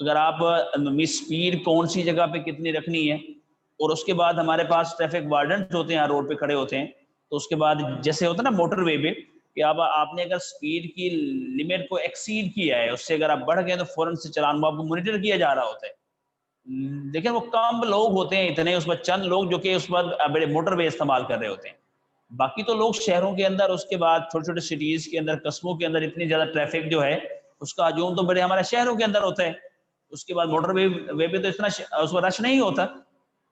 اگر آپ اسپیڈ کون سی جگہ پہ کتنی رکھنی ہے، اور اس کے بعد ہمارے پاس ٹریفک وارڈنٹ ہوتے ہیں روڈ پہ کھڑے ہوتے ہیں، تو اس کے بعد جیسے ہوتا ہے نا موٹر وے پہ کہ اب آپ نے اگر اسپیڈ کی لمٹ کو ایکسیڈ کیا ہے، اس سے اگر آپ بڑھ گئے تو فوراً سے چلان وہ آپ کو مانیٹر کیا جا رہا ہوتا ہے. لیکن وہ کم لوگ ہوتے ہیں اتنے، اس پر چند لوگ جو کہ اس پر بڑے موٹر وے استعمال کر رہے ہوتے ہیں. باقی تو لوگ شہروں کے اندر، اس کے بعد چھوٹے چھوٹے سٹیز کے اندر، قصبوں کے اندر اتنی زیادہ ٹریفک جو ہے اس کا ہجوم تو بڑے ہمارے شہروں کے اندر ہوتا ہے. اس کے بعد موٹر وے پہ تو اتنا اس پر رش نہیں ہوتا.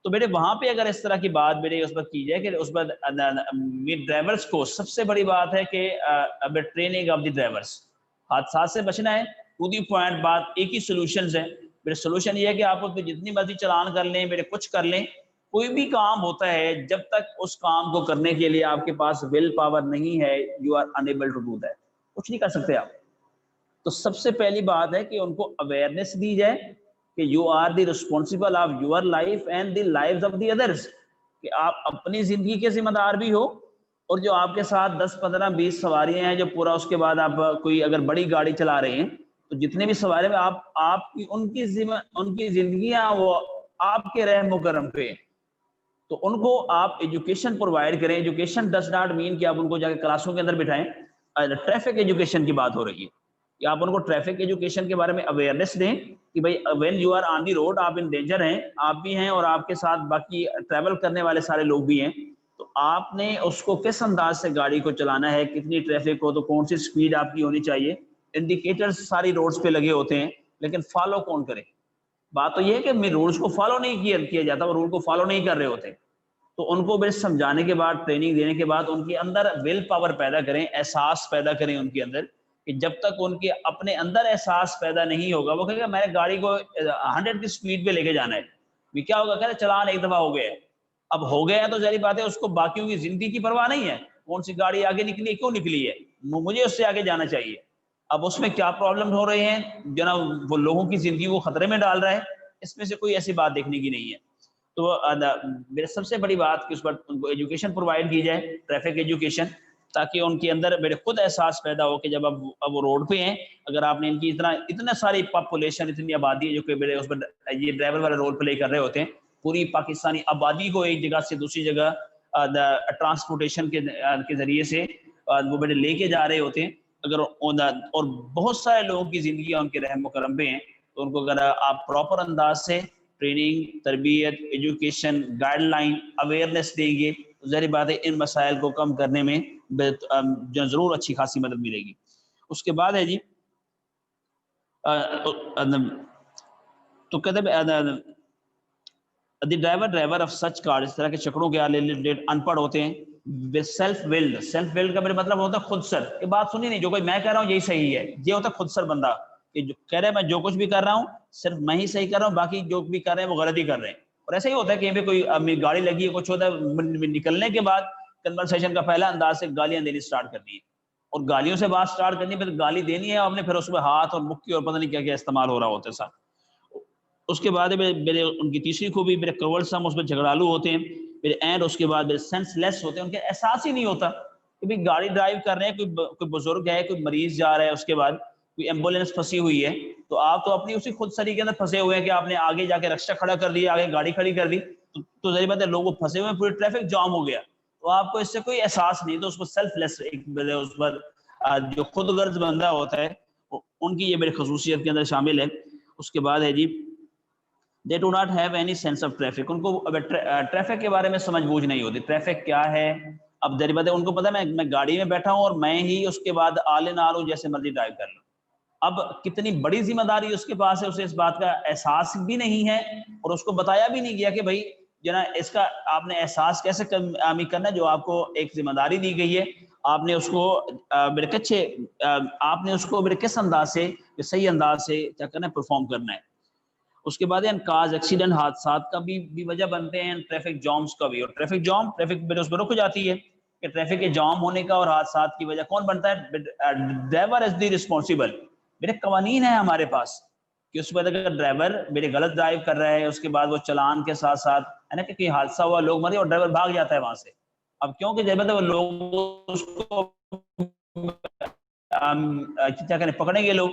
تو بیٹے وہاں پہ اگر اس طرح کی بات بیٹے اس پر کی جائے کہ اس پر ڈرائیورس کو سب سے بڑی بات ہے کہ ٹریننگ آف دی ڈرائیورس، حادثات سے بچنا ہے. ٹو دی پوائنٹ بات، ایک ہی سولوشنز ہیں. میرے سولوشن یہ ہے کہ آپ اس پہ جتنی مرضی چلان کر لیں، میرے کچھ کر لیں، کوئی بھی کام ہوتا ہے جب تک اس کام کو کرنے کے لیے آپ کے پاس ول پاور نہیں ہے، you are unable to do that, کچھ نہیں کر سکتے آپ. تو سب سے پہلی بات ہے کہ ان کو اویئرنیس دی جائے کہ you are the responsible of your life and the life of the others, کہ آپ اپنی زندگی کے ذمہ دار بھی ہو، اور جو آپ کے ساتھ 10 15 20 سواریاں ہیں جو پورا، اس کے بعد آپ کوئی اگر بڑی گاڑی چلا رہے ہیں تو جتنے بھی سوارے میں آپ کی ان کی زندگیاں وہ آپ کے رحم و کرم پہ، تو ان کو آپ ایجوکیشن پرووائڈ کریں. ایجوکیشن ڈز ناٹ مین کہ آپ ان کو جا کے کلاسوں کے اندر بٹھائیں. ٹریفک ایجوکیشن کی بات ہو رہی ہے کہ آپ ان کو ٹریفک ایجوکیشن کے بارے میں اویئرنیس دیں کہ بھائی when you are on the road, آپ ان ڈینجر ہیں، آپ بھی ہیں اور آپ کے ساتھ باقی ٹریول کرنے والے سارے لوگ بھی ہیں. تو آپ نے اس کو کس انداز سے گاڑی کو چلانا ہے، کتنی ٹریفک ہو تو کون سی سپیڈ آپ کی ہونی چاہیے. انڈیکیٹرز ساری روڈز پہ لگے ہوتے ہیں، لیکن فالو کون کرے. بات تو یہ ہے کہ رولز کو فالو نہیں کیا جاتا، وہ رول کو فالو نہیں کر رہے ہوتے. تو ان کو بس سمجھانے کے بعد، ٹریننگ دینے کے بعد، ان کے اندر ول پاور پیدا کریں، احساس پیدا کریں ان کے اندر، کہ جب تک ان کے اپنے اندر احساس پیدا نہیں ہوگا، وہ کہے گا میں نے گاڑی کو 100 کی سپیڈ پہ لے کے جانا ہے، کیا ہوگا، کہتے چلان ایک دفعہ ہو گیا ہے. اب ہو گیا ہے تو ظاہر بات ہے اس کو باقیوں کی زندگی کی پرواہ نہیں ہے، کون سی گاڑی آگے نکلی ہے، کیوں نکلی ہے، مجھے اس سے آگے جانا چاہیے. اب اس میں کیا پرابلم ہو رہے ہیں جناب، وہ لوگوں کی زندگی کو خطرے میں ڈال رہا ہے، اس میں سے کوئی ایسی بات دیکھنے کی نہیں ہے. تو میرے سب سے بڑی بات کہ اس پر ان کو ایجوکیشن پرووائڈ کی جائے، ٹریفک ایجوکیشن، تاکہ ان کے اندر میرے خود احساس پیدا ہو کہ جب اب وہ روڈ پہ ہیں، اگر آپ نے ان کی اتنا ساری پاپولیشن، اتنی آبادی ہے جو کہ میرے اس پر یہ ڈرائیور والے رول پلے کر رہے ہوتے ہیں، پوری پاکستانی آبادی کو ایک جگہ سے دوسری جگہ ٹرانسپورٹیشن کے ذریعے سے وہ میرے لے کے جا رہے ہوتے ہیں. اگر اور بہت سارے لوگوں کی زندگی ان کے رحم و کرم پہ ہیں، تو ان کو اگر آپ پراپر انداز سے ٹریننگ، تربیت، ایجوکیشن، گائیڈ لائن، اویئرنیس دیں گے، ظاہر بات ہے ان مسائل کو کم کرنے میں ضرور اچھی خاصی مدد ملے گی. اس کے بعد ہے جی تو کہتے ہیں دی ڈرائیور آف سچ کار، اس طرح کے چکروں کے ان پڑھ ہوتے ہیں. سیلف ولڈ کا میرا مطلب ہوتا ہے خود سر، یہ بات سنی نہیں، جو کوئی میں کہہ رہا ہوں یہی صحیح ہے، یہ ہوتا ہے خود سر بندہ کہ جو کہہ رہے ہیں میں جو کچھ بھی کر رہا ہوں صرف میں ہی صحیح کر رہا ہوں، باقی جو بھی کر رہے ہیں وہ غلط ہی کر رہے ہیں. اور ایسا ہی ہوتا ہے کہ کوئی گاڑی لگی ہے، کچھ ہوتا ہے، نکلنے کے بعد کنورسیشن کا پہلا انداز سے گالیاں دینی سٹارٹ کرنی ہے، اور گالیوں سے بات سٹارٹ کرنی ہے، پھر گالی دینی ہے آپ نے، پھر اس میں ہاتھ اور مکی اور پتہ نہیں کیا کیا استعمال ہو رہا ہوتا ہے صاحب. اس کے بعد میرے ان کی تیسری خوبی، میرے کورسم اس میں جھگڑالو ہوتے ہیں، میرے اینڈ اس کے بعد میرے سینس لیس ہوتے ہیں، ان کے احساس ہی نہیں ہوتا کہ بھئی گاڑی ڈرائیو کر رہے ہیں، کوئی بزرگ ہے، کوئی مریض جا رہا ہے، اس کے بعد کوئی ایمبولینس پھنسی ہوئی ہے، تو آپ تو اپنی اسی خود سری کے اندر پھنسے ہوئے ہیں کہ آپ نے آگے جا کے رکشہ کھڑا کر دیا، آگے گاڑی کھڑی کر دی، تو ظاہر بات ہے لوگ پھنسے ہوئے ہیں، پورے ٹریفک جام ہو گیا، تو آپ کو اس سے کوئی احساس نہیں. تو اس کو سیلف لیس، اس پر جو خود غرض بندہ ہوتا ہے، ان کی یہ میری خصوصیت کے اندر شامل ہے. اس کے بعد ہے جی they do not have any sense of traffic، ان کو ٹریفک کے بارے میں سمجھ بوجھ نہیں ہوتی، ٹریفک کیا ہے. اب ظاہر بات ہے ان کو پتا میں گاڑی میں بیٹھا ہوں اور میں ہی اس کے بعد آلے نال ہوں، جیسے مرضی ڈرائیو کر لوں. اب کتنی بڑی ذمہ داری اس کے پاس ہے، اسے اس بات کا احساس بھی نہیں ہے، اور اس کو بتایا بھی نہیں گیا کہ بھائی جناب اس کا آپ نے احساس کیسے کرنا ہے، جو آپ کو ایک ذمہ داری دی گئی ہے، آپ نے اس کو آپ نے اس کو کس انداز سے، صحیح انداز سے کیا کرنا ہے، پرفارم کرنا ہے. اس کے بعد کاز ایکسیڈنٹ، حادثات کا بھی وجہ بنتے ہیں، ٹریفک جامز کا بھی. اور ٹریفک اس پر رک جاتی ہے کہ ٹریفک کے جام ہونے کا اور حادثات کی وجہ کون بنتا ہے، ڈرائیور از دی رسپانسبل. میرے قوانین ہیں ہمارے پاس کہ اس وقت اگر ڈرائیور میرے غلط ڈرائیو کر رہا ہے، اس کے بعد وہ چلان کے ساتھ ساتھ ہے نا کہ کوئی حادثہ ہوا، لوگ مرے اور ڈرائیور بھاگ جاتا ہے وہاں سے. اب کیونکہ جب وہ لوگ اس کو کیا کہیں پکڑیں گے لوگ،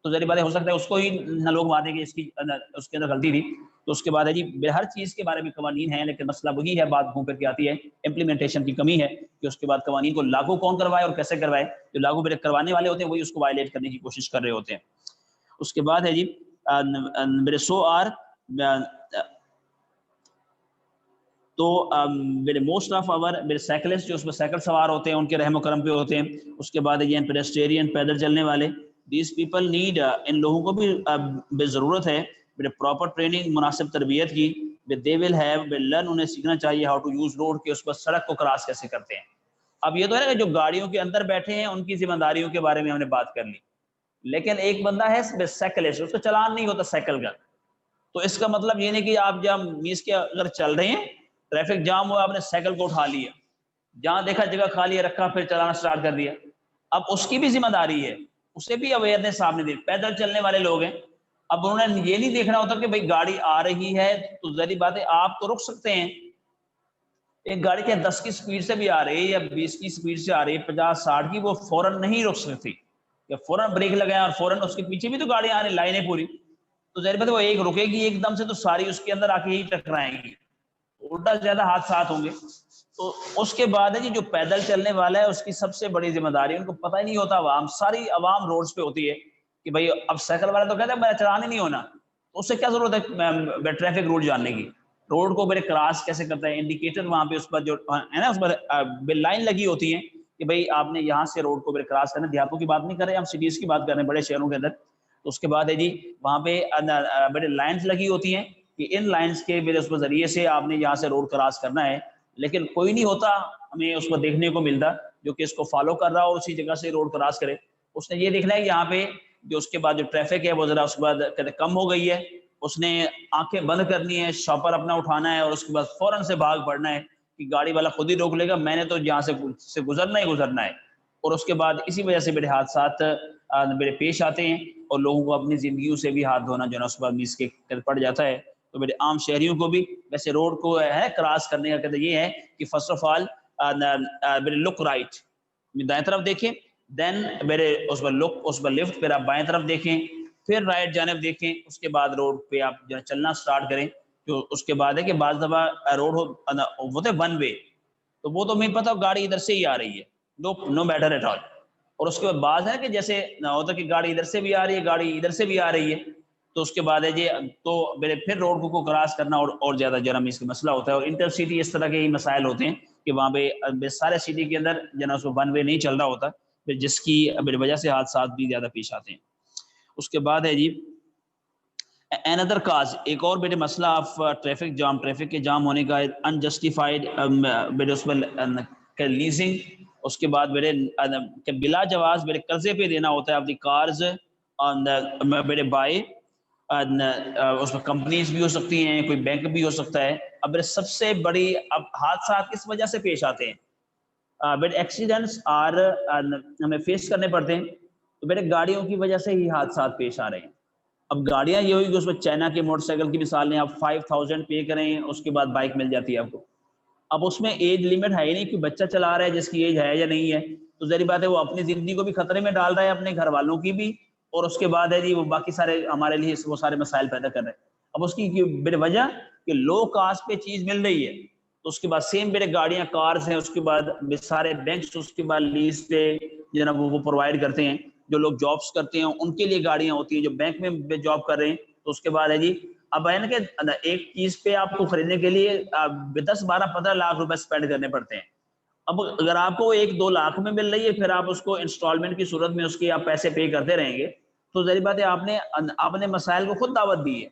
تو ظاہر بات ہے ہو سکتا ہے اس کو ہی نہ لوگ مانیں کہ اس کی اس کے اندر غلطی تھی. تو اس کے بعد ہے جی ہر چیز کے بارے میں قوانین ہیں، لیکن مسئلہ وہی ہے، بات گھوم پھر کے آتی ہے امپلیمنٹیشن کی کمی ہے کہ اس کے بعد قوانین کو لاگو کون کروائے اور کیسے کروائے. جو لاگو کروانے والے ہوتے ہیں وہی اس کو وائلیٹ کرنے کی کوشش کر رہے ہوتے ہیں. اس کے بعد ہے جی میرے سو آر تو میرے موسٹ آف آور میرے سائیکلسٹ جو اس میں سائیکل سوار ہوتے ہیں ان کے رحم و کرم پہ ہوتے ہیں. اس کے بعد یہ پیڈسٹرین پیدل چلنے والے، دیز پیپل نیڈ، ان لوگوں کو بھی بے ضرورت ہے میرے پراپر ٹریننگ، مناسب تربیت کی. دے ول ہیو لرن، انہیں سیکھنا چاہیے ہاؤ ٹو یوز روڈ، کہ اس پر سڑک کو کراس کیسے کرتے ہیں. اب یہ تو ہے نا جو گاڑیوں کے اندر بیٹھے ہیں ان کی ذمہ داریوں کے بارے میں ہم نے بات کر لی، لیکن ایک بندہ ہے سائیکلسٹ، اس کا چلان نہیں ہوتا سائیکل کا. تو اس کا مطلب یہ نہیں کہ آپ جب میز کے اگر چل رہے ہیں ٹریفک جام ہوا آپ نے سائیکل کو اٹھا لیا، جہاں دیکھا جگہ خالی ہے رکھا پھر چلانا سٹارٹ کر دیا. اب اس کی بھی ذمہ داری ہے، اسے بھی اویئرنیس سامنے دی. پیدل چلنے والے لوگ ہیں، اب انہوں نے یہ نہیں دیکھنا ہوتا کہ بھئی گاڑی آ رہی ہے تو ظاہر بات ہے آپ تو رک سکتے ہیں. ایک گاڑی کے 10 کی سپیڈ سے بھی آ رہی ہے یا 20 کی سپیڈ سے آ رہی ہے 50-60 کی، وہ فوراً نہیں رک سکتی کہ فوراً بریک لگائیں اور فوراً اس کے پیچھے بھی تو گاڑیاں آ رہی لائنیں پوری. تو ظاہر بات ہے وہ ایک رکے گی ایک دم سے تو ساری اس کے اندر آ کے ہی ٹکرائیں گی، الٹا زیادہ حادثات ہوں گے. تو اس کے بعد ہے جی جو پیدل چلنے والا ہے اس کی سب سے بڑی ذمہ داری، ان کو پتہ ہی نہیں ہوتا، عوام ساری عوام روڈز پہ ہوتی ہے کہ بھئی اب سائیکل والا تو کہتا ہے میرا چلانے نہیں ہونا، تو اس سے کیا ضرورت ہے ٹریفک رول جاننے کی. روڈ کو میرے کراس کیسے کرتا ہے، انڈیکیٹر وہاں پہ اس پر جو ہے نا اس پر بل لائن لگی ہوتی ہیں کہ بھئی آپ نے یہاں سے روڈ کو میرے کراس کرنا. دیہاتوں کی بات نہیں کر رہے ہم، سٹیز کی بات کر رہے ہیں، بڑے شہروں کے اندر. تو اس کے بعد ہے جی وہاں پہ بڑے لائنز لگی ہوتی ہیں کہ ان لائنز کے میرے اس ذریعے سے آپ نے یہاں سے روڈ کراس کرنا ہے، لیکن کوئی نہیں ہوتا ہمیں اس کو دیکھنے کو ملتا جو کہ اس کو فالو کر رہا اور اسی جگہ سے روڈ کراس کرے. اس نے یہ دیکھنا ہے کہ یہاں پہ جو اس کے بعد جو ٹریفک ہے وہ ذرا اس کے بعد کہتے کم ہو گئی ہے، اس نے آنکھیں بند کرنی ہے، شاپر اپنا اٹھانا ہے اور اس کے بعد فوراً سے بھاگ پڑنا ہے کہ گاڑی والا خود ہی روک لے گا، میں نے تو یہاں سے گزرنا ہی گزرنا ہے. اور اس کے بعد اسی وجہ سے بڑے حادثات بڑے پیش آتے ہیں اور لوگوں کو اپنی زندگیوں سے بھی ہاتھ دھونا جو ہے اس کے بعد میز کے پڑ جاتا ہے. تو میرے عام شہریوں کو بھی ویسے روڈ کو ہے کراس کرنے کا کہتے یہ ہے کہ فرسٹ آف آل میرے لک رائٹ، دائیں طرف دیکھیں، دین میرے اس پر لک، اس پر لیفٹ، پھر آپ بائیں طرف دیکھیں، پھر رائٹ جانب دیکھیں، اس کے بعد روڈ پہ آپ جو ہے چلنا سٹارٹ کریں. جو اس کے بعد ہے کہ بعض دفعہ روڈ ہوتے ون وے تو وہ تو نہیں پتا گاڑی ادھر سے ہی آ رہی ہے، نو میٹر ایٹ آل. اور اس کے بعد بعض ہے کہ جیسے نہ ہوتا کہ گاڑی ادھر سے بھی آ رہی ہے گاڑی ادھر سے بھی آ رہی ہے، تو اس کے بعد ہے جی تو میرے پھر روڈ کو کراس کرنا اور زیادہ جرم اس کا مسئلہ ہوتا ہے. اور انٹر سٹی اس طرح کے ہی مسائل ہوتے ہیں کہ وہاں پہ سارے سٹی کے اندر جو ہے ون وے نہیں چل رہا ہوتا، پھر جس کی وجہ سے حادثات بھی زیادہ پیش آتے ہیں. اس کے بعد ہے جی another cause، ایک اور بیٹے مسئلہ آف ٹریفک جام، ٹریفک کے جام ہونے کا انجسٹیفائڈ بیٹے اس میں لیزنگ. اس کے بعد بیٹے بلا جواز بیٹے قرضے پہ دینا ہوتا ہے اپنی کارز بیٹے بائی، اس میں کمپنیز بھی ہو سکتی ہیں، کوئی بینک بھی ہو سکتا ہے. اب سب سے بڑی اب حادثات کس وجہ سے پیش آتے ہیں، بیٹے ایکسیڈنٹس ہمیں فیس کرنے پڑتے ہیں، تو بیٹے گاڑیوں کی وجہ سے ہی حادثات پیش آ رہے ہیں. اب گاڑیاں یہ ہوئی کہ اس میں چائنا کے موٹر سائیکل کی مثال لیں، آپ 5000 پے کریں اس کے بعد بائک مل جاتی ہے آپ کو. اب اس میں ایج لمٹ ہے ہی نہیں کہ بچہ چلا رہا ہے جس کی ایج ہے یا نہیں ہے، تو ظاہر بات ہے وہ اپنی زندگی کو بھی خطرے میں ڈال رہا ہے، اپنے گھر والوں کی بھی، اور اس کے بعد ہے جی وہ باقی سارے ہمارے لیے وہ سارے مسائل پیدا کر رہے ہیں. اب اس کی بے وجہ کہ لو کاسٹ پہ چیز مل رہی ہے، تو اس کے بعد سیم میرے گاڑیاں کارز ہیں، اس کے بعد سارے بینکس اس کے بعد لیز پہ جناب وہ پرووائڈ کرتے ہیں. جو لوگ جابس کرتے ہیں ان کے لیے گاڑیاں ہوتی ہیں، جو بینک میں جاب کر رہے ہیں. تو اس کے بعد ہے جی اب ہے نا کہ ایک چیز پہ آپ کو خریدنے کے لیے 10-12-15 لاکھ روپے اسپینڈ کرنے پڑتے ہیں. اب اگر آپ کو 1-2 لاکھ میں مل رہی ہے پھر آپ اس کو انسٹالمنٹ کی صورت میں اس کی آپ پیسے پے کرتے رہیں گے، تو ظاہر بات ہے آپ نے مسائل کو خود دعوت دی ہے.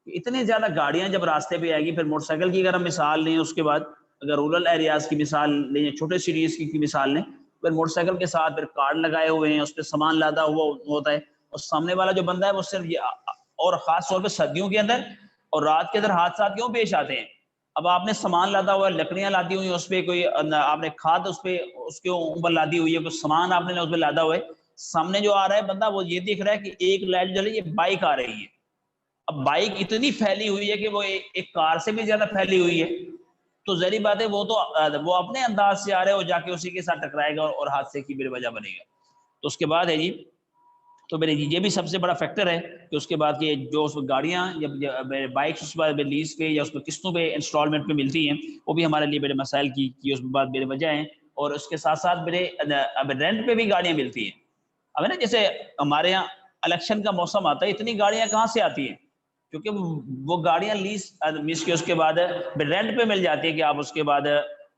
اتنے زیادہ گاڑیاں جب راستے پہ آئے گی، پھر موٹر سائیکل کی اگر ہم مثال لیں، اس کے بعد اگر رورل ایریاز کی مثال لیں، چھوٹے سٹیز کی مثال لیں، پھر موٹر سائیکل کے ساتھ پھر کارڈ لگائے ہوئے ہیں، اس پہ سامان لادا ہوا ہوتا ہے، اور سامنے والا جو بندہ ہے وہ صرف یہ، اور خاص طور پہ سردیوں کے اندر اور رات کے اندر حادثات کیوں پیش آتے ہیں. اب آپ نے سامان لادا ہوا ہے، لکڑیاں لادی ہوئی ہیں، اس پہ کوئی آپ نے کھاد اس پہ اس کے اوپر لادی ہوئی ہے، کوئی سامان آپ نے اس پہ لادا ہوا ہے، سامنے جو آ رہا ہے بندہ وہ یہ دیکھ رہا ہے کہ ایک لائٹ جل رہی ہے، یہ بائک آ رہی ہے. اب بائک اتنی پھیلی ہوئی ہے کہ وہ ایک کار سے بھی زیادہ پھیلی ہوئی ہے، تو ظاہری بات ہے وہ اپنے انداز سے آ رہے ہو جا کے اسی کے ساتھ ٹکرائے گا اور حادثے کی بے وجہ بنے گا. تو اس کے بعد ہے جی تو میرے یہ بھی سب سے بڑا فیکٹر ہے کہ اس کے بعد کہ جو اس گاڑیاں یا بائکس اس بعد لیز پہ یا اس پہ قسطوں پہ انسٹالمنٹ پہ ملتی ہیں وہ بھی ہمارے لیے بڑے مسائل کی اس بعد میرے وجہ ہیں. اور اس کے ساتھ ساتھ میرے اب رینٹ پہ بھی گاڑیاں ملتی ہیں. اب نا جیسے ہمارے یہاں الیکشن کا موسم آتا ہے, اتنی گاڑیاں کہاں سے آتی ہیں کیونکہ وہ گاڑیاں لیز کے اس کے بعد رینٹ پہ مل جاتی ہے کہ آپ اس کے بعد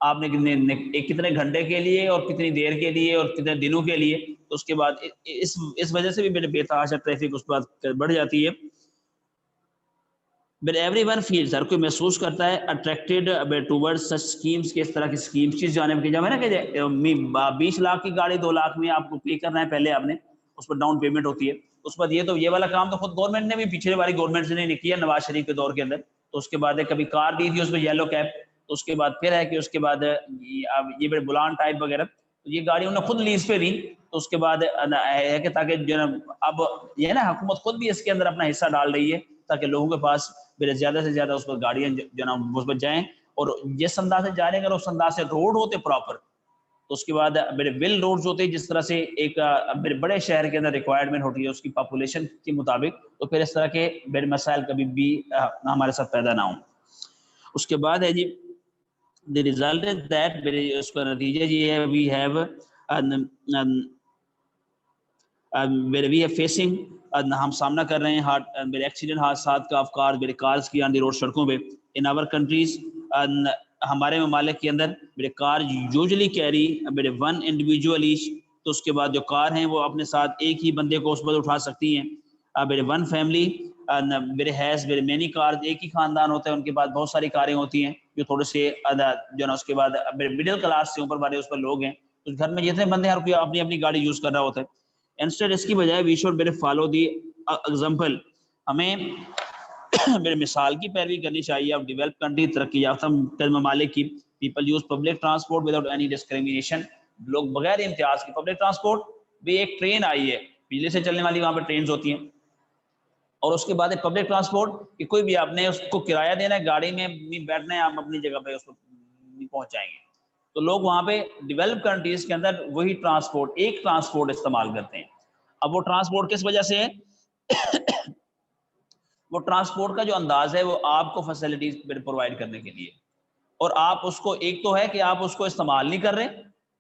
آپ نے کتنے گھنٹے کے لیے اور کتنی دیر کے لیے اور کتنے دنوں کے لیے. تو اس کے بعد اس وجہ سے بھی میرے بے تحاشا ٹریفک اس بات بڑھ جاتی ہے. But everyone feels, ہر کوئی محسوس کرتا ہے attracted towards such schemes, کہ اس طرح کی اسکیمز کی جانب کی جب ہے نا کہ 20 لاکھ کی گاڑی 2 لاکھ میں آپ کو پے کرنا ہے, پہلے آپ نے اس پر ڈاؤن پیمنٹ ہوتی ہے. اس بعد یہ والا کام تو خود گورنمنٹ نے بھی پچھلے والی گورنمنٹ نے نہیں کیا نواز شریف کے دور کے اندر. تو اس کے بعد کبھی کار دی تھی اس پہ یلو کیپ, تو اس کے بعد پھر ہے کہ اس کے بعد یہ بڑے بلان ٹائپ وغیرہ, تو یہ گاڑی انہوں نے خود لیز پہ دی. تو اس کے بعد ہے کہ تاکہ جو اب یہ ہے نا حکومت خود بھی اس کے اندر اپنا حصہ ڈال رہی ہے تاکہ لوگوں کے پاس زیادہ سے زیادہ اس پر گاڑیاں جو نا اس پر جائیں, اور جس انداز سے جا رہے ہیں اگر اس انداز سے روڈ ہوتے پراپر, تو اس کے بعد میرے ویل روڈز ہوتے ہیں جس طرح سے ایک میرے بڑے شہر کے اندر ریکوائرمنٹ ہوتی ہے اس کی پاپولیشن کے مطابق, تو پھر اس طرح کے بڑے مسائل کبھی بھی ہمارے ساتھ پیدا نہ ہوں. اس کے بعد ہے جی the result is that میرے اس کا نتیجہ یہ ہے we have we are facing ہم سامنا کر رہے ہیں میرے ایکسیڈنٹ حادثات کا افکار میرے کارز کی آن دی روڈ سڑکوں پہ. ان آور کنٹریز ہمارے ممالک کے اندر میرے کار یوزلی کیری میرے ون انڈیویجول ایچ, تو اس کے بعد جو کار ہیں وہ اپنے ساتھ ایک ہی بندے کو اس پر اٹھا سکتی ہیں. میرے ون فیملی میرے مینی کار, ایک ہی خاندان ہوتا ہے ان کے بعد بہت ساری کاریں ہوتی ہیں جو تھوڑے سے جو نا اس کے بعد میرے مڈل کلاس سے اوپر والے اس پر لوگ ہیں, تو گھر میں جتنے بندے ہر کوئی اپنی اپنی گاڑی یوز کر رہا ہوتا ہے. انسٹیڈ اس کی بجائے we should follow the example, ہمیں میرے مثال کی پیروی کرنی چاہیے. اب ڈیولپ کنٹری ترقی یافتہ ممالک کی people use public transport without any discrimination, لوگ بغیر امتیاز کی پبلک ٹرانسپورٹ بھی. ایک ٹرین آئی ہے بجلی سے چلنے والی, وہاں پہ ٹرینز ہوتی ہیں, اور اس کے بعد پبلک ٹرانسپورٹ کہ کوئی بھی آپ نے اس کو کرایہ دینا ہے, گاڑی میں بیٹھنا ہے, آپ اپنی جگہ پہ اس کو پہنچ جائیں گے. تو لوگ وہاں پہ ڈیولپ کنٹریز کے اندر وہی ٹرانسپورٹ ایک ٹرانسپورٹ استعمال کرتے ہیں. اب وہ ٹرانسپورٹ کس وجہ سے ہے وہ ٹرانسپورٹ کا جو انداز ہے وہ آپ کو فیسلٹیز پرووائڈ کرنے کے لیے, اور آپ اس کو ایک تو ہے کہ آپ اس کو استعمال نہیں کر رہے,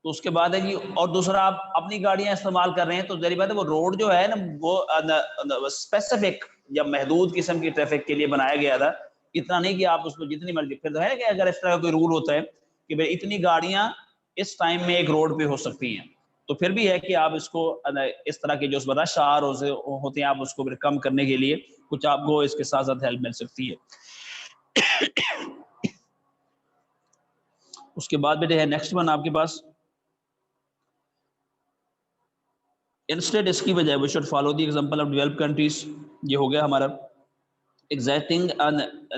تو اس کے بعد ہے جی, اور دوسرا آپ اپنی گاڑیاں استعمال کر رہے ہیں. تو ظاہر بات ہے وہ روڈ جو ہے نا وہ اسپیسیفک یا محدود قسم کی ٹریفک کے لیے بنایا گیا تھا, اتنا نہیں کہ آپ اس کو جتنی مرضی. پھر تو ہے کہ اگر اس طرح کا کوئی رول ہوتا ہے کہ بھائی اتنی گاڑیاں اس ٹائم میں ایک روڈ پہ ہو سکتی ہیں, تو پھر بھی ہے کہ آپ اس کو اس طرح کے جو رش آر ہوتے ہیں آپ اس کو کم کرنے کے لیے کچھ آپ کو اس کے ساتھ ساتھ ہیلپ مل سکتی ہے. اس کے بعد بیٹے ہے نیکسٹ ون آپ کے پاس, انسٹیڈ اس کی بجائے we should follow the example of developed countries. یہ ہو گیا ہمارا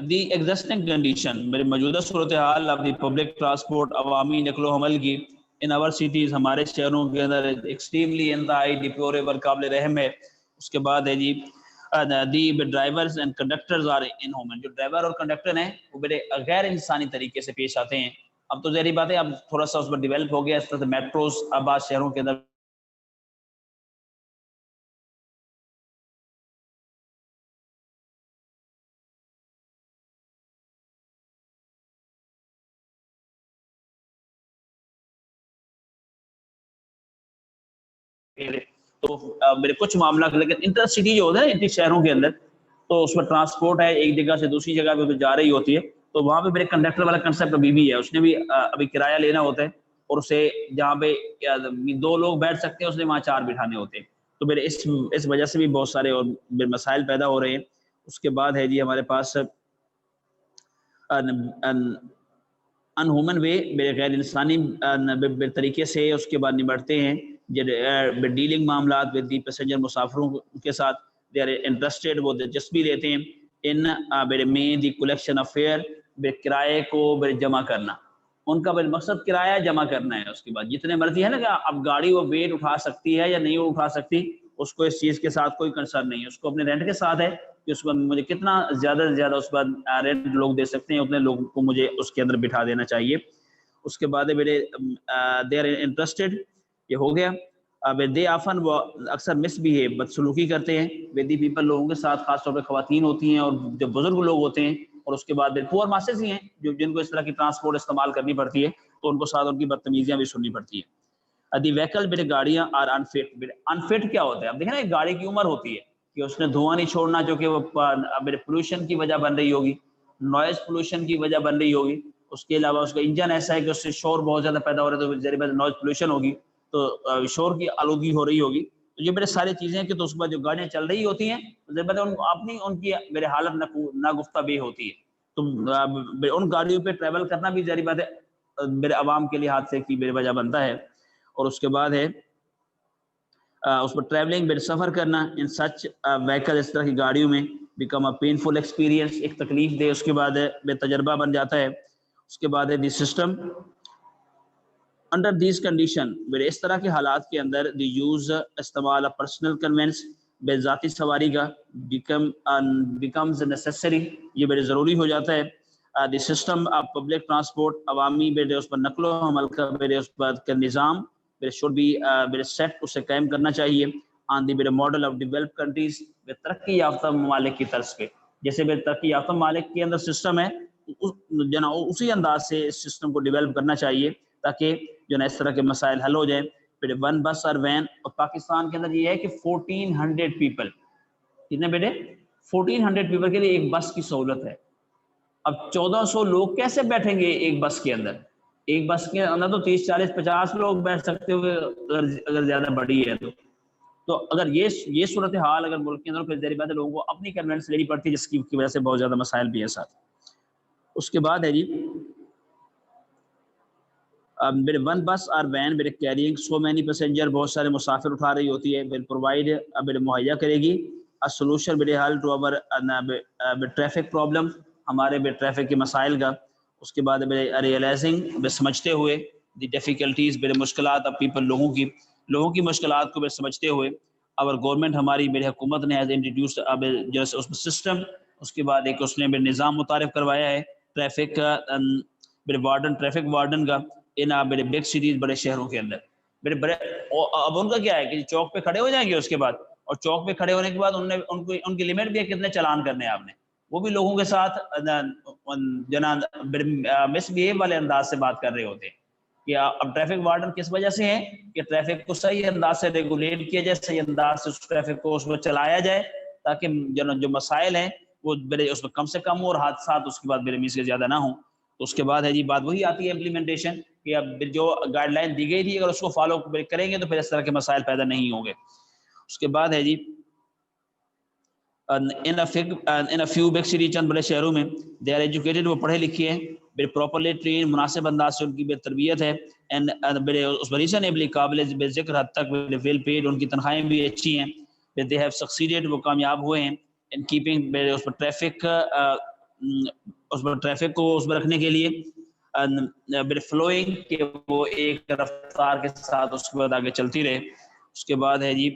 دی ایگزسٹنگ کنڈیشن, میرے موجودہ صورتحال of the public transport, عوامی نقل و حمل کی in our cities, ہمارے شہروں کے اندر ایکسٹریملی انتہائی ڈیپلوریبل قابل رحم ہے. اس کے بعد ہے جی the drivers and conductors are inhuman, جو ڈرائیور اور کنڈکٹر ہیں وہ بڑے غیر انسانی طریقے سے پیش آتے ہیں. اب تو ظاہری بات ہے اب تھوڑا سا اس پر ڈیولپ ہو گیا, اس طرح سے میٹروز آباد شہروں کے اندر تو میرے کچھ معاملات, لیکن انٹر سٹی جو ہوتا ہے انٹر شہروں کے اندر, تو اس میں ٹرانسپورٹ ہے ایک جگہ سے دوسری جگہ پہ جا رہی ہوتی ہے, تو وہاں پہ میرے کنڈکٹر والا کنسیپٹ ابھی بھی ہے. اس نے بھی ابھی کرایہ لینا ہوتا ہے, اور اسے جہاں پہ 2 لوگ بیٹھ سکتے ہیں اس نے وہاں 4 بٹھانے ہوتے ہیں. تو میرے اس وجہ سے بھی بہت سارے اور مسائل پیدا ہو رہے ہیں. اس کے بعد ہے جی ہمارے پاس انہیومن وے, میرے غیر انسانی طریقے سے اس کے بعد نمٹتے ہیں ڈیلنگ معاملات ود دی پیسنجر, مسافروں کے ساتھ. دے آر انٹرسٹیڈ, وہ دلچسپی لیتے ہیں ان میں دی کلیکشن آف فیئر, کرائے کو جمع کرنا. ان کا مقصد کرایہ جمع کرنا ہے. اس کے بعد جتنے مرضی ہے نا کہ اب گاڑی وہ ویٹ اٹھا سکتی ہے یا نہیں اٹھا سکتی, اس کو اس چیز کے ساتھ کوئی کنسرن نہیں ہے. اس کو اپنے رینٹ کے ساتھ ہے کہ اس کو مجھے کتنا زیادہ سے زیادہ اس پر رینٹ لوگ دے سکتے ہیں, اتنے لوگوں کو مجھے اس کے اندر بٹھا دینا چاہیے. اس کے بعد میرے دے آر انٹرسٹیڈ, یہ ہو گیا. دے آفن وہ اکثر مس بہیو بدسلوکی کرتے ہیں ود دی پیپل لوگوں کے ساتھ، خاص طور پہ خواتین ہوتی ہیں اور جو بزرگ لوگ ہوتے ہیں، اور اس کے بعد پور ماسز ہی ہیں جو جن کو اس طرح کی ٹرانسپورٹ استعمال کرنی پڑتی ہے تو ان کو ساتھ ان کی بدتمیزیاں بھی سننی پڑتی ہیں۔ دی ویکل میرے گاڑیاں آر انفٹ، انفٹ کیا ہوتا ہے؟ اب دیکھیں نا ایک گاڑی کی عمر ہوتی ہے کہ اس نے دھواں نہیں چھوڑنا جو کہ وہ میرے پولوشن کی وجہ بن رہی ہوگی، نوائز پولوشن کی وجہ بن رہی ہوگی، اس کے علاوہ اس کا انجن ایسا ہے کہ اس سے شور بہت زیادہ پیدا ہو رہا ہے تو ذریعہ نوائز پولوشن ہوگی، تو شور کی آلودگی ہو رہی ہوگی، تو یہ میرے ساری چیزیں کہ تو اس کے بعد جو گاڑیاں چل رہی ہوتی ہیں اپنی ان کی میرے حالت ناگفتہ بھی ہوتی ہے، تو ان گاڑیوں پہ ٹریول کرنا بھی ظاہر بات ہے میرے عوام کے لیے حادثے کی میرے وجہ بنتا ہے۔ اور اس کے بعد ہے اس پر ٹریولنگ میرے سفر کرنا ان سچ وہیکل، اس طرح کی گاڑیوں میں بیکم اے پینفل ایکسپیرینس، ایک تکلیف دہ اس کے بعد ہے بے تجربہ بن جاتا ہے۔ اس کے بعد ہے the system under these condition, میرے اس طرح کے حالات کے اندر دی یوز استعمال پرسنل کنوینس بے ذاتی سواری کا بیکمز نیسیسری، یہ بڑے ضروری ہو جاتا ہے۔ The system of public transport, عوامی میرے اس پر نقل و حمل کا میرے اس پر کا نظام میرے شوڈ بی میرے سیٹ اسے قائم کرنا چاہیے آن دی میرے ماڈل آف ڈیولپ کنٹریز، ترقی یافتہ ممالک کی طرز پہ، جیسے میرے ترقی یافتہ ممالک کے اندر سسٹم ہے اسی انداز سے اس سسٹم کو ڈیولپ کرنا چاہیے تاکہ جو نا اس طرح کے مسائل حل ہو جائیں۔ پھر ون بس اور وین، اور پاکستان کے اندر یہ ہے کہ 1400 پیپل، کتنے بیٹے 1400 پیپل کے لیے ایک بس کی سہولت ہے۔ اب 1400 لوگ کیسے بیٹھیں گے ایک بس کے اندر؟ ایک بس کے اندر تو 30 40 50 لوگ بیٹھ سکتے ہوئے اگر زیادہ بڑی ہے تو اگر یہ صورتحال اگر ملک کے اندر، پھر ظاہر بات ہے لوگوں کو اپنی کنوینس لینی پڑتی ہے جس کی وجہ سے بہت زیادہ مسائل بھی ہے ساتھ۔ اس کے بعد ہے جی میرے ون بس اور وین میرے کیرینگ سو مینی پیسنجر، بہت سارے مسافر اٹھا رہی ہوتی ہے، ول پرووائڈ میرے مہیا کرے گی سولوشن میرے حل ٹو اوور ٹریفک پرابلم، ہمارے ٹریفک کے مسائل کا۔ اس کے بعد میرے ریئلائزنگ سمجھتے ہوئے دی ڈیفیکلٹیز میرے مشکلات اب پیپل لوگوں کی مشکلات کو سمجھتے ہوئے اور گورنمنٹ ہماری میری حکومت نے ایز انٹروڈیوس اب جیسے اس سسٹم، اس کے بعد ایک اس نے میرے نظام متعارف کروایا ہے ٹریفک میرے وارڈن، ٹریفک وارڈن کا ان میرے بگ سٹیز، بڑے شہروں کے اندر میرے بڑے، اب ان کا کیا ہے کہ چوک پہ کھڑے ہو جائیں گے اس کے بعد، اور چوک پہ کھڑے ہونے کے بعد ان کی لمٹ بھی ہے کتنے چلان کرنے ہیں آپ نے، وہ بھی لوگوں کے ساتھ جناب مس بہیو والے انداز سے بات کر رہے ہوتے ہیں کہ اب ٹریفک وارڈن کس وجہ سے ہیں کہ ٹریفک کو صحیح انداز سے ریگولیٹ کیا جائے، صحیح انداز سے اس ٹریفک کو اس میں چلایا جائے تاکہ جو مسائل ہیں وہ میرے اس میں کم سے کم ہو اور حادثات اس کے بعد میرے میز کے زیادہ نہ ہوں۔ تو اس کے بعد ہے جی بات وہی آتی ہے امپلیمنٹیشن، کہ اب جو گائیڈ لائن دی گئی تھی اگر اس کو فالو کریں گے تو پھر اس طرح کے مسائل پیدا نہیں ہوں گے۔ اس کے بعد ہے جی in a few big city، چند بڑے شہروں میں they are educated، وہ پڑھے لکھے ہیں، بڑے properly trained، مناسب انداز سے ان کی بے تربیت ہے، and بڑے اس پر reasonably قابل ذکر حد تک well paid، ان کی تنخواہیں بھی اچھی ہیں، they have succeeded، وہ کامیاب ہوئے ہیں in keeping اس پر ٹریفک کو اس پر رکھنے کے لیے فلوئنگ، کہ وہ ایک رفتار کے ساتھ اس کے بعد آگے چلتی رہے۔ اس کے بعد ہے جی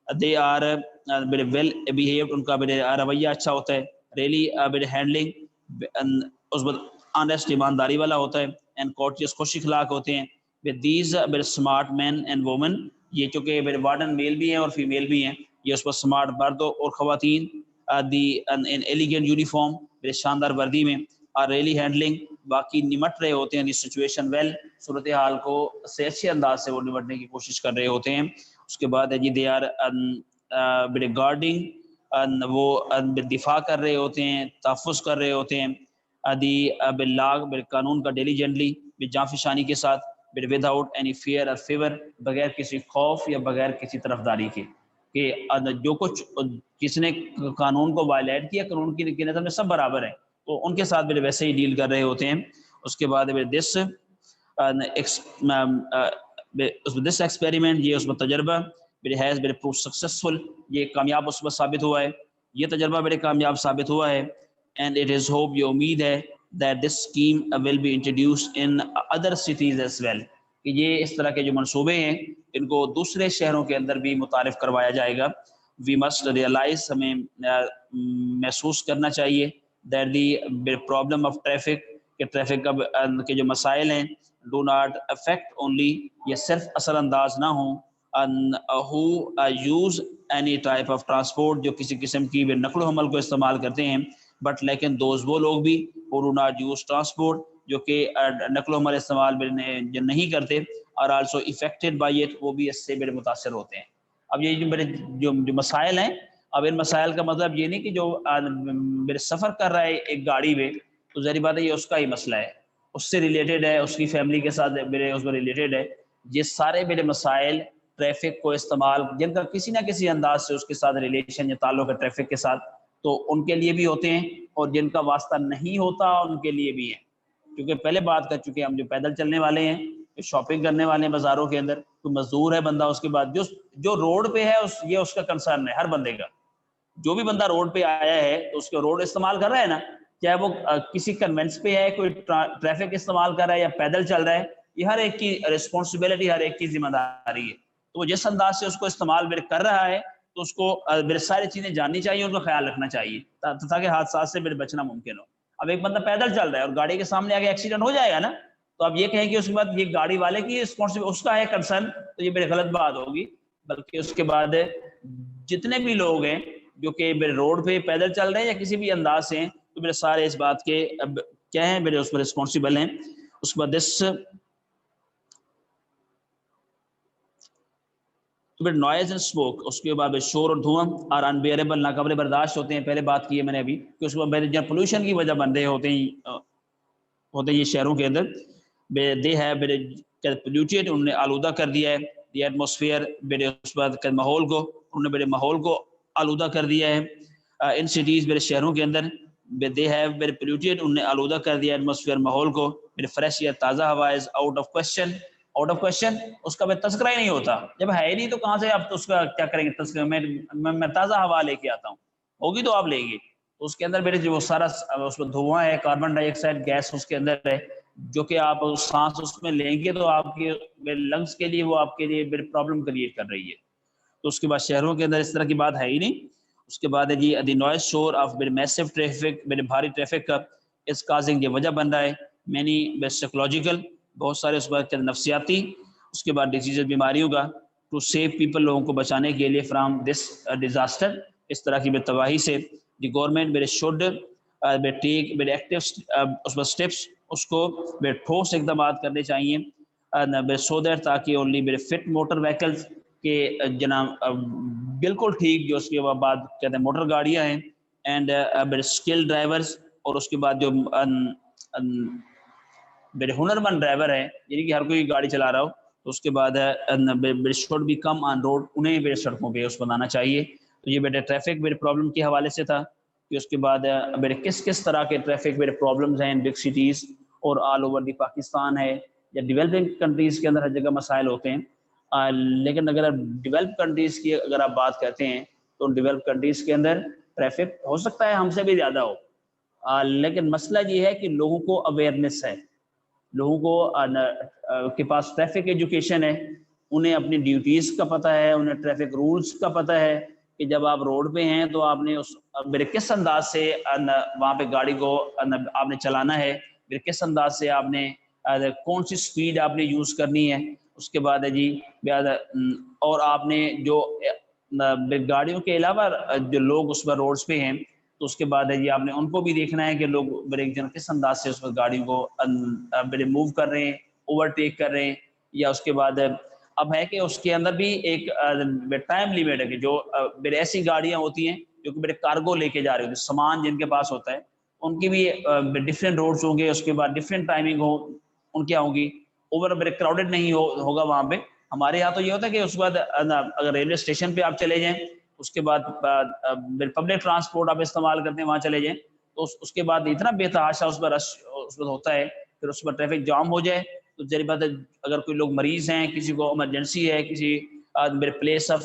دے آر میرے ویل بیہیوڈ، ان کا میرے رویہ اچھا ہوتا ہے، ریلی میرے ہینڈلنگ اس پر آنیسٹ، ایمانداری والا ہوتا ہے، اینڈ کورٹیس، خوش اخلاق ہوتے ہیں، دیز میرے اسمارٹ مین اینڈ وومن، یہ چونکہ میرے وارڈن میل بھی ہیں اور فیمیل بھی ہیں، یہ اس پر اسمارٹ مرد اور خواتین، دی ایلیگنٹ یونیفارم، میرے شاندار وردی میں، اور ریلی ہینڈلنگ، باقی نمٹ رہے ہوتے ہیں دی سچویشن ویل، صورتحال کو سے اچھے انداز سے وہ نمٹنے کی کوشش کر رہے ہوتے ہیں۔ اس کے بعد ہے جی دے آر میرے گارڈنگ، وہ دفاع کر رہے ہوتے ہیں، تحفظ کر رہے ہوتے ہیں، دی باللاگ، میرے قانون کا ڈیلیجنٹلی، جانفشانی کے ساتھ، ود آؤٹ اینی فیئر اور فیور، بغیر کسی خوف یا بغیر کسی طرفداری کے، کہ جو کچھ کس نے قانون کو وائلیٹ کیا، قانون کی نظر میں سب برابر ہیں، تو ان کے ساتھ میرے ویسے ہی ڈیل کر رہے ہوتے ہیں۔ اس کے بعد دس ایکسپیریمنٹ، یہ اس میں تجربہ میرے ہیز میرے پروف سکسیسفل، یہ کامیاب اس میں ثابت ہوا ہے، یہ تجربہ میرے کامیاب ثابت ہوا ہے، اینڈ اٹ از ہوپ، یہ امید ہے that this scheme will be introduced in other cities as well، کہ یہ اس طرح کے جو منصوبے ہیں ان کو دوسرے شہروں کے اندر بھی متعارف کروایا جائے گا۔ we must realize، ہمیں محسوس کرنا چاہیے that the problem of traffic، کہ ٹریفک کے جو مسائل ہیں do not affect only، یہ صرف اثر انداز نہ ہوں who use any type of transport, جو کسی قسم کی نقل و حمل کو استعمال کرتے ہیں, بٹ لیکن دوز وہ لوگ بھی who do not use transport, جو کہ نقل و حمل استعمال جو نہیں کرتے, اور آلسو افیکٹڈ بائی اٹ, وہ بھی اس سے بڑے متاثر ہوتے ہیں. اب یہ جو میرے جو مسائل ہیں, اب ان مسائل کا مطلب یہ نہیں کہ جو میرے سفر کر رہا ہے ایک گاڑی میں, تو ظاہر بات ہے یہ اس کا ہی مسئلہ ہے, اس سے ریلیٹڈ ہے, اس کی فیملی کے ساتھ میرے اس میں ریلیٹڈ ہے. یہ سارے میرے مسائل ٹریفک کو استعمال, جن کا کسی نہ کسی انداز سے اس کے ساتھ ریلیشن یا تعلق ہے ٹریفک کے ساتھ, تو ان کے لیے بھی ہوتے ہیں, اور جن کا واسطہ نہیں ہوتا ان کے لیے بھی ہیں. کیونکہ پہلے بات کر چکے ہم, جو پیدل چلنے والے ہیں, جو شاپنگ کرنے والے ہیں بازاروں کے اندر, کوئی مزدور ہے بندہ, اس کے بعد جو روڈ پہ ہے یہ اس کا کنسرن ہے ہر بندے کا. جو بھی بندہ روڈ پہ آیا ہے تو اس کے روڈ استعمال کر رہا ہے نا, چاہے وہ کسی کنوینس پہ ہے, کوئی ٹریفک استعمال کر رہا ہے یا پیدل چل رہا ہے, یہ ہر ایک کی رسپانسبلٹی, ہر ایک کی ذمہ داری ہے. تو وہ جس انداز سے اس کو استعمال میرے کر رہا ہے, تو اس کو میرے ساری چیزیں جاننی چاہیے, ان کا خیال رکھنا چاہیے تاکہ حادثات سے میرے بچنا ممکن ہو. اب ایک بندہ پیدل چل رہا ہے اور گاڑی کے سامنے آگے ایکسیڈنٹ ہو جائے گا نا, تو اب یہ کہیں کہ اس کے بعد یہ گاڑی والے کی رسپانسبل, اس کا ہے کنسرن, تو یہ میرے غلط بات ہوگی. بلکہ اس کے بعد جتنے بھی لوگ ہیں جو کہ میرے روڈ پہ پیدل چل رہے ہیں یا کسی بھی انداز سے ہیں, تو میرے سارے اس بات کے اب کیا ہیں, میرے اس پر رسپانسبل ہیں. اس کے بعد تو پھر نوائز اینڈ اسموک, اس کے بعد شور اور دھواں, اور انبیئریبل, ناقابل برداشت ہوتے ہیں. پہلے بات کی ہے میں نے ابھی کہ اس کے بعد جب پولوشن کی وجہ بن رہے ہوتے ہیں یہ شہروں کے اندر, دے ہے پولیوٹیڈ, انہوں نے آلودہ کر دیا ہے دی ایٹماسفیئر, میرے اس بعد ماحول کو, انہوں نے میرے ماحول کو آلودہ کر دیا ہے. ان سٹیز, میرے شہروں کے اندر, دے ہیو میرے پولیوٹیڈ, انہوں نے آلودہ کر دیا ایٹماسفیئر, ماحول کو. میرے فریش یا تازہ ہوا is out of question, out of question, اس کا بھی تذکرہ ہی نہیں ہوتا. جب ہے ہی نہیں تو کہاں سے آپ اس کا کیا کریں گے تذکرہ؟ میں تازہ ہوا لے کے آتا ہوں, ہوگی تو آپ لیں گے. تو اس کے اندر میرے جو سارا اس میں دھواں ہے, کاربن ڈائی آکسائڈ گیس اس کے اندر ہے, جو کہ آپ سانس اس میں لیں گے تو آپ کے لنگس کے لیے, وہ آپ کے لیے پرابلم کریٹ کر رہی ہے. تو اس کے بعد شہروں کے اندر اس طرح کی بات ہے ہی نہیں. اس کے بعد ہے جی دی نوائز شور آف میرے میسو ٹریفک, میرے بھاری ٹریفک کا اس کازنگ یہ وجہ بن رہا ہے. مینی سائیکولوجیکل, بہت سارے اس بعد نفسیاتی, اس کے بعد ڈیزیز, بیماریوں کا, ٹو سیو پیپل, لوگوں کو بچانے کے لیے فرام دس ڈیزاسٹر, اس طرح کی تباہی سے. دی گورنمنٹ میرے شوڈ ٹیک میرے ایکٹیو اس پر اسٹیپس, اس کو میرے ٹھوس اقدامات کرنے چاہیے, سو دیٹ, تاکہ اونلی میرے فٹ موٹر وہیکلس کے جناب بالکل ٹھیک, جو اس کے بعد کہتے ہیں موٹر گاڑیاں ہیں, اینڈ میرے اسکل ڈرائیورس, اور اس کے بعد جو میرے ہنر مند ڈرائیور ہیں, یعنی کہ ہر کوئی گاڑی چلا رہا ہو, تو اس کے بعد ہے should be come on road, انہیں میرے سڑکوں پہ اس بنانا چاہیے. تو یہ میرے ٹریفک میرے پرابلم کے حوالے سے تھا کہ اس کے بعد میرے کس طرح کے ٹریفک میرے پرابلمز ہیں بگ سٹیز اور آل اوور دی پاکستان ہے, یا ڈیولپنگ کنٹریز کے اندر ہر جگہ مسائل ہوتے ہیں. لیکن اگر ڈیولپ کنٹریز کی اگر آپ بات کرتے ہیں, تو ڈیولپ کنٹریز کے اندر ٹریفک ہو سکتا ہے ہم سے بھی زیادہ ہو, لیکن مسئلہ یہ ہے کہ لوگوں کو اویئرنیس ہے, لوگوں کو کے پاس ٹریفک ایجوکیشن ہے, انہیں اپنی ڈیوٹیز کا پتہ ہے, انہیں ٹریفک رولز کا پتہ ہے کہ جب آپ روڈ پہ ہیں تو آپ نے میرے کس انداز سے وہاں پہ گاڑی کو آپ نے چلانا ہے, میرے کس انداز سے آپ نے کون سی سپیڈ آپ نے یوز کرنی ہے. اس کے بعد ہے جی, اور آپ نے جو گاڑیوں کے علاوہ جو لوگ اس پر روڈز پہ ہیں, تو اس کے بعد ہے جی آپ نے ان کو بھی دیکھنا ہے کہ لوگ بریک جن کس انداز سے اس پر گاڑیوں کو موو کر رہے ہیں, اوور ٹیک کر رہے ہیں. یا اس کے بعد اب ہے کہ اس کے اندر بھی ایک ٹائم لیمٹ ہے کہ جو میرے ایسی گاڑیاں ہوتی ہیں جو کہ میرے کارگو لے کے جا رہے ہوتے ہیں, سامان جن کے پاس ہوتا ہے, ان کی بھی ڈفرینٹ روڈس ہوں گے, اس کے بعد ڈفرینٹ ٹائمنگ ہو ان کیا ہوں گی, اوور میرے کراؤڈڈ نہیں ہوگا وہاں پہ. ہمارے یہاں تو یہ ہوتا ہے کہ اس کے بعد اگر ریلوے اسٹیشن پہ آپ چلے جائیں, اس کے بعد پبلک ٹرانسپورٹ آپ استعمال کرتے ہیں وہاں چلے جائیں, تو اس کے بعد اتنا بے تحاشا اس پر رش اس پر ہوتا ہے, پھر اس پر ٹریفک جام ہو جائے تو ذری بات ہے اگر کوئی لوگ مریض ہیں, کسی کو ایمرجنسی ہے, کسی میرے پلیس آف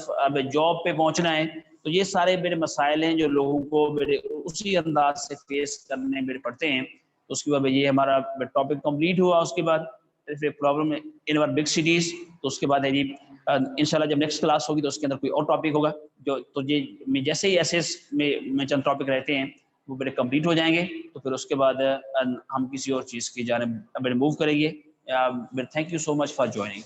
جاب پہ پہنچنا ہے, تو یہ سارے میرے مسائل ہیں جو لوگوں کو میرے اسی انداز سے فیس کرنے میرے پڑتے ہیں. تو اس کے بعد یہ ہمارا ٹاپک کمپلیٹ ہوا. اس کے بعد پرابلم ان اور بگ سٹیز, تو اس کے بعد ہے جی انشاءاللہ جب نیکسٹ کلاس ہوگی تو اس کے اندر کوئی اور ٹاپک ہوگا جو, تو یہ جیسے ہی ایسے میں چند ٹاپک رہتے ہیں وہ میرے کمپلیٹ ہو جائیں گے, تو پھر اس کے بعد ہم کسی اور چیز کی جانب موو کریں گے. Thank you so much for joining.